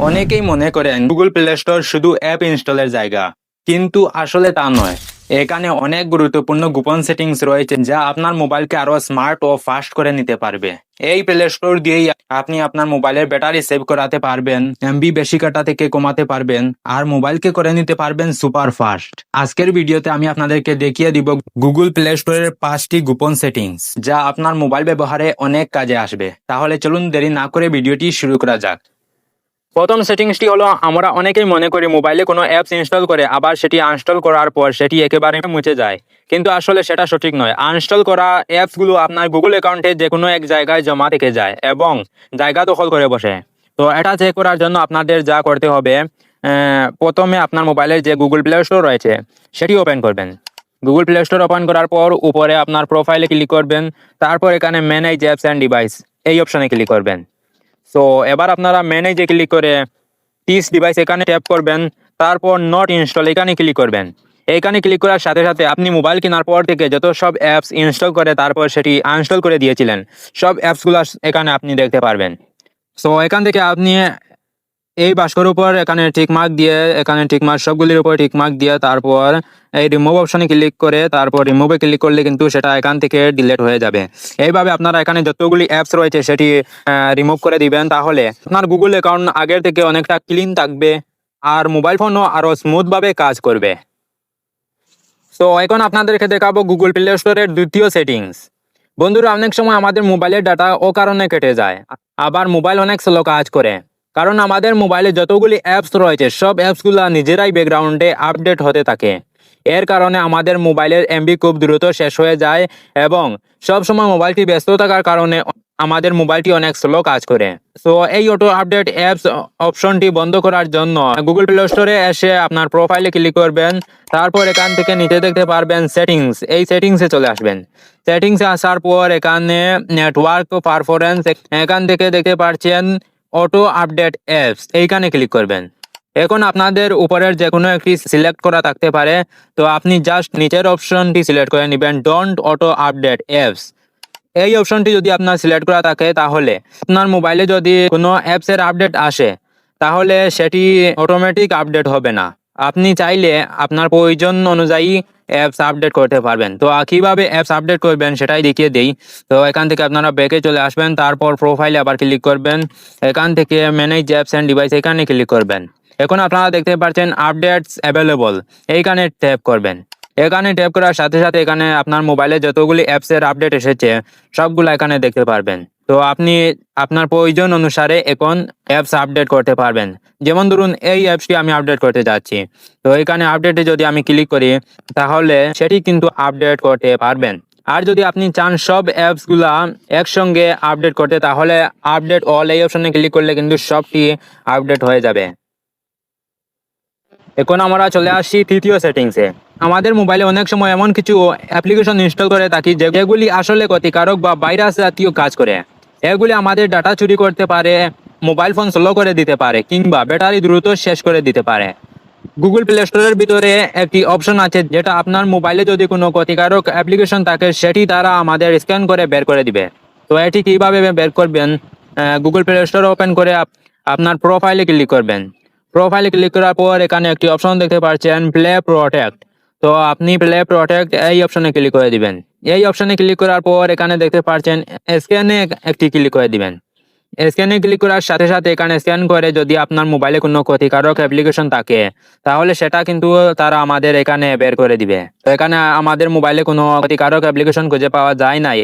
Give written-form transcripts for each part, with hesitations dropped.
অনেকেই মনে করেন গুগল প্লে স্টোর শুধু অ্যাপ ইনস্টলের জায়গা, কিন্তু আসলে তা নয়। এখানে অনেক গুরুত্বপূর্ণ গোপন সেটিংস রয়েছে যা আপনার মোবাইলকে আরো স্মার্ট ও ফাস্ট করে নিতে পারবে। এই প্লে স্টোর দিয়েই আপনি আপনার মোবাইলের ব্যাটারি সেভ করাতে পারবেন, এমবি বেশি কাটা থেকে কমাতে পারবেন, আর মোবাইলকে করে নিতে পারবেন সুপার ফাস্ট। আজকের ভিডিওতে আমি আপনাদেরকে দেখিয়ে দিব গুগল প্লে স্টোরের 5টি গোপন সেটিংস যা আপনার মোবাইল ব্যবহারে অনেক কাজে আসবে। তাহলে চলুন দেরি না করে ভিডিওটি শুরু করা যাক। প্রথম সেটিংসটি হলো, আমরা অনেকেই মনে করি মোবাইলে কোনো অ্যাপস ইনস্টল করে আবার সেটি আনস্টল করার পর সেটি একেবারে মুছে যায়, কিন্তু আসলে সেটা সঠিক নয়। আনস্টল করা অ্যাপসগুলো আপনার গুগল অ্যাকাউন্টে যে কোনো এক জায়গায় জমা থেকে যায় এবং জায়গা দখল করে বসে। তো এটা চেক করার জন্য আপনাদের যা করতে হবে, প্রথমে আপনার মোবাইলের যে গুগল প্লে স্টোর রয়েছে সেটি ওপেন করবেন। গুগল প্লে স্টোর ওপেন করার পর উপরে আপনার প্রোফাইলে ক্লিক করবেন, তারপর এখানে ম্যানেজ অ্যাপস অ্যান্ড ডিভাইস এই অপশনে ক্লিক করবেন। তো এবার আপনারা ম্যানেজে ক্লিক করে দিস ডিভাইস এখানে ট্যাপ করবেন, তারপর নট ইনস্টল এখানে ক্লিক করবেন। এখানে ক্লিক করার সাথে সাথে আপনি মোবাইল কেনার পর থেকে যত সব অ্যাপস ইনস্টল করে তারপর সেটি আনইনস্টল করে দিয়েছিলেন সব অ্যাপসগুলো এখানে আপনি দেখতে পারবেন। সো এখান থেকে আপনি এই বাস্কর উপর এখানে টিক মার্ক দিয়ে, এখানে টিক মার্ক সবগুলির উপর টিক মার্ক দিয়ে তারপর এই রিমুভ অপশনে ক্লিক করে তারপর রিমুভে ক্লিক করলে কিন্তু সেটা এখান থেকে ডিলিট হয়ে যাবে। এইভাবে আপনারা এখানে যতগুলি অ্যাপস রয়েছে সেটি রিমুভ করে দিবেন, তাহলে আপনার গুগল অ্যাকাউন্ট আগের থেকে অনেকটা ক্লিন থাকবে আর মোবাইল ফোনও আরও স্মুথভাবে কাজ করবে। তো এখন আপনাদেরকে দেখাবো গুগল প্লে স্টোরের দ্বিতীয় সেটিংস। বন্ধুরা, অনেক সময় আমাদের মোবাইলের ডাটা ও কারণে কেটে যায়, আবার মোবাইল অনেক স্লো কাজ করে, কারণ আমাদের মোবাইলে যতগুলি অ্যাপস রয়েছে সব অ্যাপসগুলো নিজেরাই ব্যাকগ্রাউন্ডে আপডেট হতে থাকে। এর কারণে আমাদের মোবাইলের এমবি খুব দ্রুত শেষ হয়ে যায় এবং সব সময় মোবাইলটি ব্যস্ত থাকার কারণে আমাদের মোবাইলটি অনেক স্লো কাজ করে। তো এই অটো আপডেট অ্যাপস অপশনটি বন্ধ করার জন্য গুগল প্লে স্টোরে এসে আপনার প্রোফাইলে ক্লিক করবেন, তারপর এখান থেকে নিচে দেখতে পারবেন সেটিংস, এই সেটিংসে চলে আসবেন। সেটিংসে আসার পর এখানে নেটওয়ার্ক পারফরমেন্স এখান থেকে দেখতে পাচ্ছেন অটো আপডেট অ্যাপস, এইখানে ক্লিক করবেন। এখন আপনাদের উপরের যে কোনো একটি সিলেক্ট করা থাকতে পারে, তো আপনি জাস্ট নিচের অপশনটি সিলেক্ট করে নেবেন, ডোন্ট অটো আপডেট অ্যাপস। এই অপশনটি যদি আপনার সিলেক্ট করা থাকে তাহলে আপনার মোবাইলে যদি কোনো অ্যাপসের আপডেট আসে তাহলে সেটি অটোমেটিক আপডেট হবে না। আপনি চাইলে আপনার প্রয়োজন অনুযায়ী অ্যাপস আপডেট করতে পারবেন। তো কিভাবে অ্যাপস আপডেট করবেন সেটাই দেখিয়ে দেই। তো এখান থেকে আপনারা ব্যাকে চলে আসবেন, তারপর প্রোফাইলে আবার ক্লিক করবেন, এখান থেকে ম্যানেজ অ্যাপস অ্যান্ড ডিভাইস এখানে ক্লিক করবেন। এখন আপনারা দেখতে পাচ্ছেন আপডেটস অ্যাভেলেবল, এইখানে ট্যাপ করবেন। এখানে ট্যাপ করার সাথে সাথে এখানে আপনার মোবাইলে যতগুলি অ্যাপসের আপডেট এসেছে সবগুলো এখানে দেখতে পারবেন। তো আপনি আপনার প্রয়োজন অনুসারে এখন অ্যাপস আপডেট করতে পারবেন। যেমন ধরুন এই অ্যাপসটি আমি আপডেট করতে যাচ্ছি, তো এখানে আপডেটে যদি আমি ক্লিক করি তাহলে সেটি কিন্তু আপডেট করতে পারবেন। আর যদি আপনি চান সব অ্যাপসগুলা একসঙ্গে আপডেট করতে তাহলে আপডেট অল এই অপশনে ক্লিক করলে কিন্তু সবটি আপডেট হয়ে যাবে। এখন আমরা চলে আসি তৃতীয় সেটিংসে। আমাদের মোবাইলে অনেক সময় এমন কিছু অ্যাপ্লিকেশন ইনস্টল করে থাকি যেগুলি আসলে ক্ষতিকারক বা ভাইরাস জাতীয় কাজ করে। এগুলি আমাদের ডাটা চুরি করতে পারে, মোবাইল ফোন স্লো করে দিতে পারে কিংবা ব্যাটারি দ্রুত শেষ করে দিতে পারে। গুগল প্লে স্টোরের ভিতরে একটি অপশন আছে যেটা আপনার মোবাইলে যদি কোনো ক্ষতিকারক অ্যাপ্লিকেশন থাকে সেটি তারা আমাদের স্ক্যান করে বের করে দিবে। তো এটি কীভাবে বের করবেন, গুগল প্লে স্টোর ওপেন করে আপনার প্রোফাইলে ক্লিক করবেন। প্রোফাইলে ক্লিক করার পর এখানে একটি অপশন দেখতে পাচ্ছেন প্লে প্রোটেক্ট। তো আপনি প্লে প্রোটেক্ট এই অপশনে ক্লিক করে দিবেন। এই অপশনে ক্লিক করার পর এখানে দেখতে পাচ্ছেন স্ক্যানে একটি ক্লিক করে দিবেন। স্ক্যানে ক্লিক করার সাথে সাথে এখানে স্ক্যান করে যদি আপনার মোবাইলে কোনো ক্ষতিকারক অ্যাপ্লিকেশন থাকে তাহলে সেটা কিন্তু তারা আমাদের এখানে বের করে দিবে। তো এখানে আমাদের মোবাইলে কোনো ক্ষতিকারক অ্যাপ্লিকেশন খুঁজে পাওয়া যায় নাই,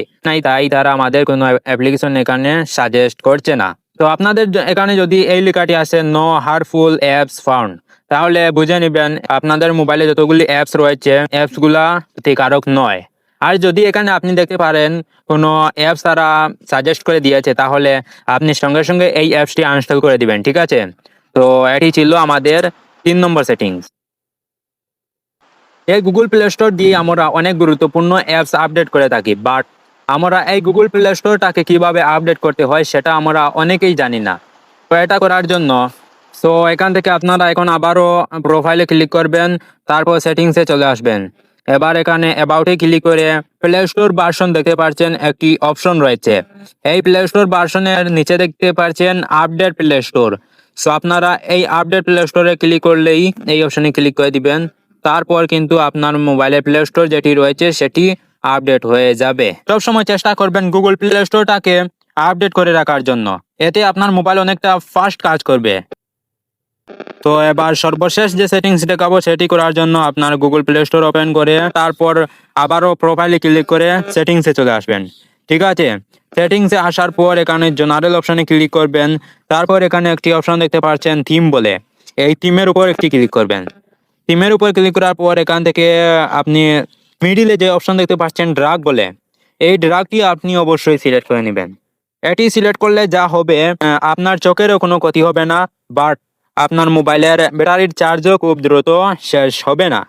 তাই তারা আমাদের কোনো অ্যাপ্লিকেশন এখানে সাজেস্ট করছে না। তো আপনাদের এখানে যদি এই লেখাটি আসে নো হার্মফুল অ্যাপস ফাউন্ড, তাহলে বুঝে নেবেন আপনাদের মোবাইলে যতগুলি অ্যাপস রয়েছে অ্যাপসগুলা ক্ষতিকারক নয়। আর যদি এখানে আপনি দেখতে পারেন কোনো অ্যাপস তারা সাজেস্ট করে দিয়েছে তাহলে আপনি সঙ্গে সঙ্গে এই অ্যাপসটি আনইনস্টল করে দিবেন, ঠিক আছে? তো এটি ছিল আমাদের 3 নম্বর সেটিংস। এই গুগল প্লে স্টোর দিয়ে আমরা অনেক গুরুত্বপূর্ণ অ্যাপস আপডেট করে থাকি, বাট আমরা এই গুগল প্লে স্টোরটাকে কিভাবে আপডেট করতে হয় সেটা আমরা অনেকেই জানি না। তো এটা করার জন্য এখান থেকে আপনারা এখন আবারও প্রোফাইলে ক্লিক করবেন, তারপর সেটিংসে চলে আসবেন। এবার এখানে অ্যাবাউটে ক্লিক করে প্লে স্টোর ভার্সন দেখতে পাচ্ছেন একটি অপশন রয়েছে। এই প্লে স্টোর ভার্সনের নিচে দেখতে পাচ্ছেন আপডেট প্লে স্টোর। সো আপনারা এই আপডেট প্লে স্টোরে ক্লিক করলেই এই অপশনে ক্লিক করে দিবেন। তারপর কিন্তু আপনার মোবাইলের প্লে স্টোর যেটি রয়েছে সেটি আপডেট হয়ে যাবে। সব সময় চেষ্টা করবেন গুগল প্লে স্টোরটাকে আপডেট করে রাখার জন্য, এতে আপনার মোবাইল অনেকটা ফাস্ট কাজ করবে। তো এবার সর্বশেষ যে সেটিংস দেখাবো সেটি করার জন্য আপনার গুগল প্লে স্টোর ওপেন করে তারপর আবারও প্রোফাইলে ক্লিক করে সেটিংসে চলে আসবেন। ঠিক আছে, সেটিংসে আসার পর এখানে জেনারেল অপশনে ক্লিক করবেন। তারপর এখানে একটি অপশন দেখতে পাচ্ছেন থিম বলে, এই থিমের উপর একটি ক্লিক করবেন। থিমের উপর ক্লিক করার পর এখান থেকে আপনি মিডিলে যে অপশন দেখতে পাচ্ছেন ড্রাগ বলে, এই ড্রাগটি আপনি অবশ্যই সিলেক্ট করে নেবেন। এটি সিলেক্ট করলে যা হবে আপনার চোখেরও কোনো ক্ষতি হবে না, বাট আপনার মোবাইলের ব্যাটারির চার্জও খুব দ্রুত শেষ হবে না।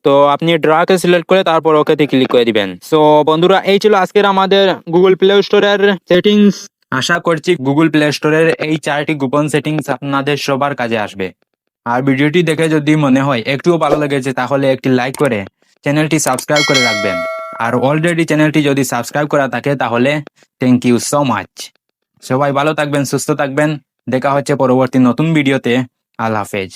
তো আপনি ড্রাকে সিলেক্ট করে তারপর ওকেতে ক্লিক করে দিবেন। সো বন্ধুরা, এই ছিল আজকের আমাদের গুগল প্লে স্টোরের সেটিংস। আশা করছি গুগল প্লে স্টোরের এই 4টি গোপন সেটিংস আপনাদের সবার কাজে আসবে। আর ভিডিওটি দেখে যদি মনে হয় একটুও ভালো লেগেছে তাহলে একটি লাইক করে চ্যানেলটি সাবস্ক্রাইব করে রাখবেন। আর অলরেডি চ্যানেলটি যদি সাবস্ক্রাইব করা থাকে তাহলে থ্যাংক ইউ সো মাচ। সবাই ভালো থাকবেন, সুস্থ থাকবেন। দেখা হচ্ছে পরবর্তী নতুন ভিডিওতে। আল্লাহ হাফেজ।